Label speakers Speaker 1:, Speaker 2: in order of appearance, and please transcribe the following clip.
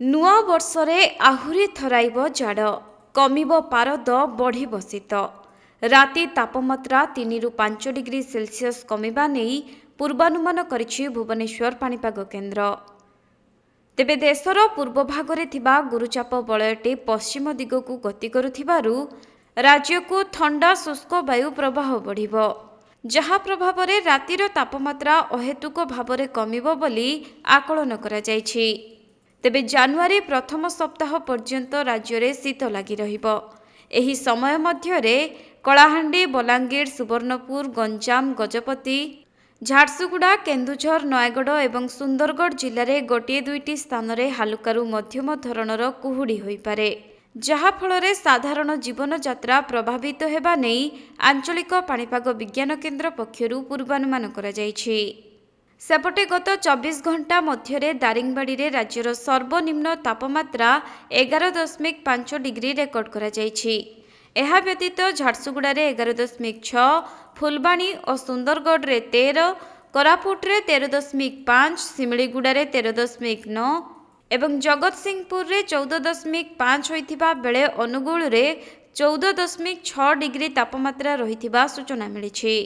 Speaker 1: ନୂଆ ବର୍ଷରେ ଆହୁରି ଥରାଇବ ଜାଡ଼, କମିବ ପାରଦ, ବଢ଼ିବ ଶୀତ। ରାତି ତାପମାତ୍ରା 3ରୁ 5 ଡିଗ୍ରୀ ସେଲସିୟସ୍ କମିବା ନେଇ ପୂର୍ବାନୁମାନ କରିଛି ଭୁବନେଶ୍ୱର ପାଣିପାଗ କେନ୍ଦ୍ର। ତେବେ ଦେଶର ପୂର୍ବ ଭାଗରେ ଥିବା ଗୁରୁଚାପ ବଳୟଟି ପଶ୍ଚିମ ଦିଗକୁ ଗତି କରୁଥିବାରୁ ରାଜ୍ୟକୁ ଥଣ୍ଡା ଶୁଷ୍କ ବାୟୁ ପ୍ରବାହ ବଢ଼ିବ, ଯାହା ପ୍ରଭାବରେ ରାତିର ତାପମାତ୍ରା ଅହେତୁକ ଭାବରେ କମିବ ବୋଲି ଆକଳନ କରାଯାଇଛି। ତେବେ ଜାନୁଆରୀ ପ୍ରଥମ ସପ୍ତାହ ପର୍ଯ୍ୟନ୍ତ ରାଜ୍ୟରେ ଶୀତ ଲାଗି ରହିବ। ଏହି ସମୟ ମଧ୍ୟରେ କଳାହାଣ୍ଡି, ବଲାଙ୍ଗୀର, ସୁବର୍ଣ୍ଣପୁର, ଗଞ୍ଜାମ, ଗଜପତି, ଝାରସୁଗୁଡ଼ା, କେନ୍ଦୁଝର, ନୟାଗଡ଼ ଏବଂ ସୁନ୍ଦରଗଡ଼ ଜିଲ୍ଲାରେ ଗୋଟିଏ ଦୁଇଟି ସ୍ଥାନରେ ହାଲୁକାରୁ ମଧ୍ୟମ ଧରଣର କୁହୁଡ଼ି ହୋଇପାରେ, ଯାହାଫଳରେ ସାଧାରଣ ଜୀବନଯାତ୍ରା ପ୍ରଭାବିତ ହେବା ନେଇ ଆଞ୍ଚଳିକ ପାଣିପାଗ ବିଜ୍ଞାନ କେନ୍ଦ୍ର ପକ୍ଷରୁ ପୂର୍ବାନୁମାନ କରାଯାଇଛି। ସେପଟେ ଗତ 24 ଘଣ୍ଟା ମଧ୍ୟରେ ଦାରିଙ୍ଗବାଡ଼ିରେ ରାଜ୍ୟର ସର୍ବନିମ୍ନ ତାପମାତ୍ରା 11.5 ଡିଗ୍ରୀ ରେକର୍ଡ କରାଯାଇଛି। ଏହା ବ୍ୟତୀତ ଝାରସୁଗୁଡ଼ାରେ 11.6, ଫୁଲବାଣୀ ଓ ସୁନ୍ଦରଗଡ଼ରେ 13, କୋରାପୁଟରେ 13.5, ଶିମିଳିଗୁଡ଼ାରେ 13.9 ଏବଂ ଜଗତସିଂହପୁରରେ 14.5 ହୋଇଥିବା ବେଳେ ଅନୁଗୁଳରେ 14.6 ଡିଗ୍ରୀ ତାପମାତ୍ରା ରହିଥିବା ସୂଚନା ମିଳିଛି।